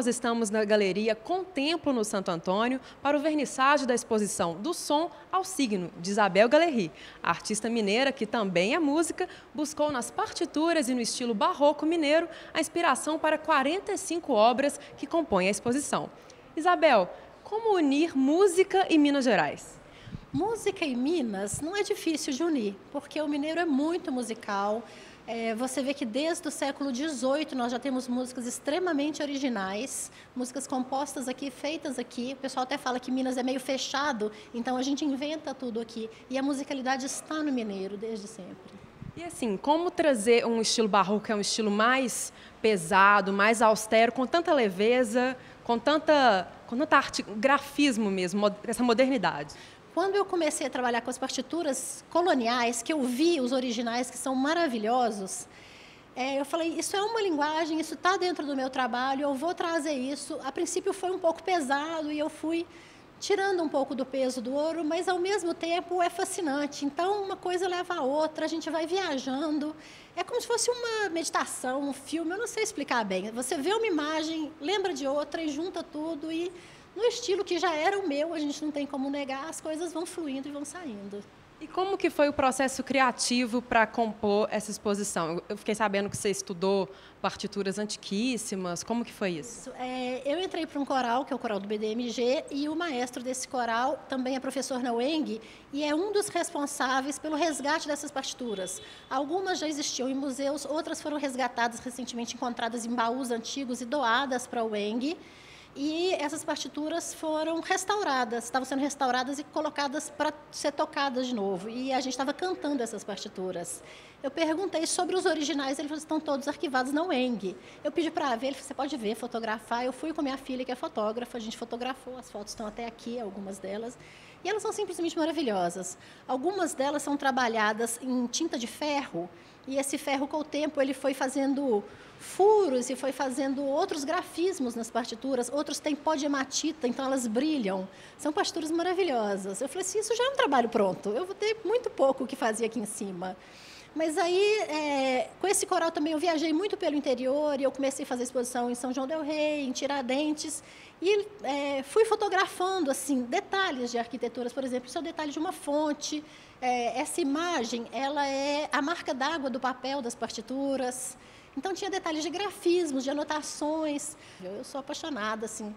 nós estamos na Galeria Contemplo, no Santo Antônio, para o vernissage da exposição Do Som ao Signo, de Isabel Galerri. A artista mineira, que também é música, buscou nas partituras e no estilo barroco mineiro a inspiração para 45 obras que compõem a exposição. Isabel, como unir música e Minas Gerais? Música e Minas não é difícil de unir, porque o mineiro é muito musical. Você vê que desde o século XVIII nós já temos músicas extremamente originais, músicas compostas aqui, feitas aqui. O pessoal até fala que Minas é meio fechado, então a gente inventa tudo aqui. E a musicalidade está no mineiro desde sempre. E assim, como trazer um estilo barroco, que é um estilo mais pesado, mais austero, com tanta leveza, com tanta arte, grafismo mesmo, essa modernidade? Quando eu comecei a trabalhar com as partituras coloniais, que eu vi os originais, que são maravilhosos, eu falei, isso é uma linguagem, isso está dentro do meu trabalho, eu vou trazer isso. A princípio foi um pouco pesado e eu fui tirando um pouco do peso do ouro, mas ao mesmo tempo é fascinante. Então, uma coisa leva a outra, a gente vai viajando. É como se fosse uma meditação, um filme, eu não sei explicar bem. Você vê uma imagem, lembra de outra e junta tudo e... no estilo que já era o meu, a gente não tem como negar, as coisas vão fluindo e vão saindo. E como que foi o processo criativo para compor essa exposição? Eu fiquei sabendo que você estudou partituras antiquíssimas, como que foi isso? Eu entrei para um coral, que é o coral do BDMG, e o maestro desse coral também é professor na UENG, e é um dos responsáveis pelo resgate dessas partituras. Algumas já existiam em museus, outras foram resgatadas, recentemente encontradas em baús antigos e doadas para a UENG. E essas partituras foram restauradas, estavam sendo restauradas e colocadas para ser tocadas de novo. E a gente estava cantando essas partituras. Eu perguntei sobre os originais, ele falou, estão todos arquivados na UENG. Eu pedi para ver, ele falou, você pode ver, fotografar. Eu fui com minha filha, que é fotógrafa, a gente fotografou, as fotos estão até aqui, algumas delas. E elas são simplesmente maravilhosas. Algumas delas são trabalhadas em tinta de ferro, e esse ferro, com o tempo, ele foi fazendo furos e foi fazendo outros grafismos nas partituras, outros têm pó de hematita, então elas brilham. São partituras maravilhosas. Eu falei assim, isso já é um trabalho pronto, eu vou ter muito pouco o que fazer aqui em cima. Mas aí, com esse coral também, eu viajei muito pelo interior e eu comecei a fazer exposição em São João del Rei, em Tiradentes, e fui fotografando assim, detalhes de arquiteturas, por exemplo, isso é o detalhe de uma fonte, essa imagem ela é a marca d'água do papel das partituras. Então, tinha detalhes de grafismos, de anotações. Eu sou apaixonada assim,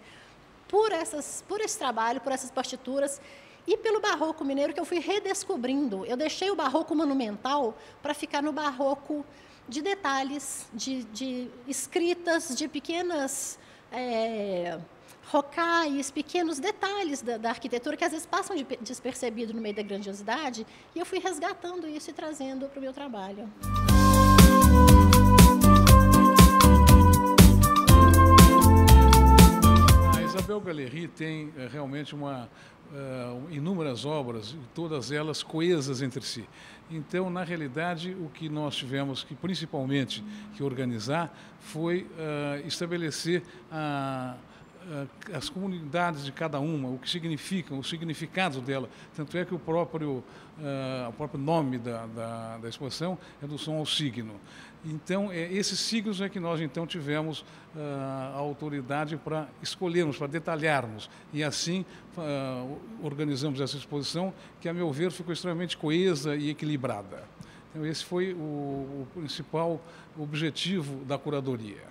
por esse trabalho, por essas partituras e pelo barroco mineiro que eu fui redescobrindo. Eu deixei o barroco monumental para ficar no barroco de detalhes, de escritas, de pequenas rocais, pequenos detalhes da arquitetura que às vezes passam despercebido no meio da grandiosidade. E eu fui resgatando isso e trazendo para o meu trabalho. Isabel Galerri tem realmente inúmeras obras, todas elas coesas entre si. Então, na realidade, o que nós tivemos que, principalmente, que organizar foi estabelecer as comunidades de cada uma, o que significam, o significado dela. Tanto é que o próprio nome da exposição é Do Som ao Signo. Então, esses signos é que nós então tivemos a autoridade para escolhermos, para detalharmos. E assim organizamos essa exposição que, a meu ver, ficou extremamente coesa e equilibrada. Então, esse foi o principal objetivo da curadoria.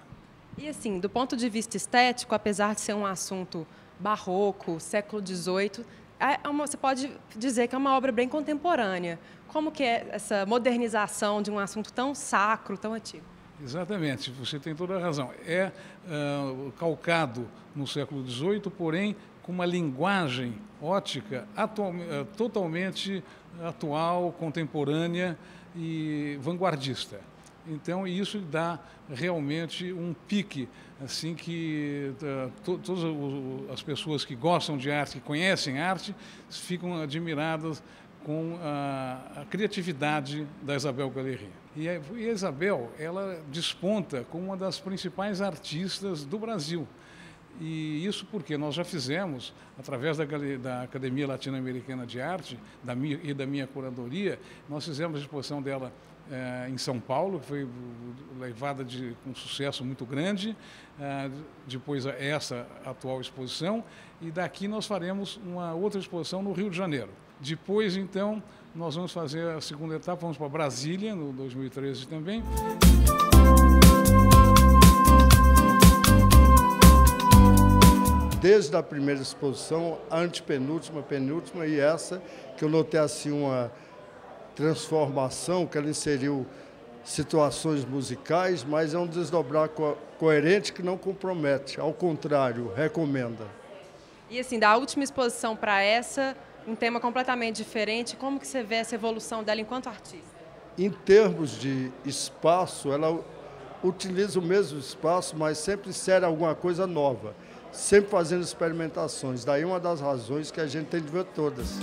E assim, do ponto de vista estético, apesar de ser um assunto barroco, século XVIII, você pode dizer que é uma obra bem contemporânea. Como que é essa modernização de um assunto tão sacro, tão antigo? Exatamente, você tem toda a razão. É calcado no século XVIII, porém com uma linguagem ótica totalmente atual, contemporânea e vanguardista. Então, isso dá realmente um pique, assim que todas as pessoas que gostam de arte, que conhecem arte, ficam admiradas com a criatividade da Isabel Galerri. E a Isabel, ela desponta como uma das principais artistas do Brasil. E isso porque nós já fizemos, através da Academia Latino-Americana de Arte e da minha curadoria, nós fizemos a exposição dela em São Paulo, que foi levada com sucesso muito grande, depois essa atual exposição, e daqui nós faremos uma outra exposição no Rio de Janeiro. Depois, então, nós vamos fazer a segunda etapa, vamos para Brasília, no 2013 também. Desde a primeira exposição, a antepenúltima, penúltima e essa, que eu notei assim uma transformação, que ela inseriu situações musicais, mas é um desdobrar coerente que não compromete, ao contrário, recomenda. E assim, da última exposição para essa, um tema completamente diferente, como que você vê essa evolução dela enquanto artista? Em termos de espaço, ela utiliza o mesmo espaço, mas sempre insere alguma coisa nova, sempre fazendo experimentações. Daí uma das razões que a gente tem de ver todas.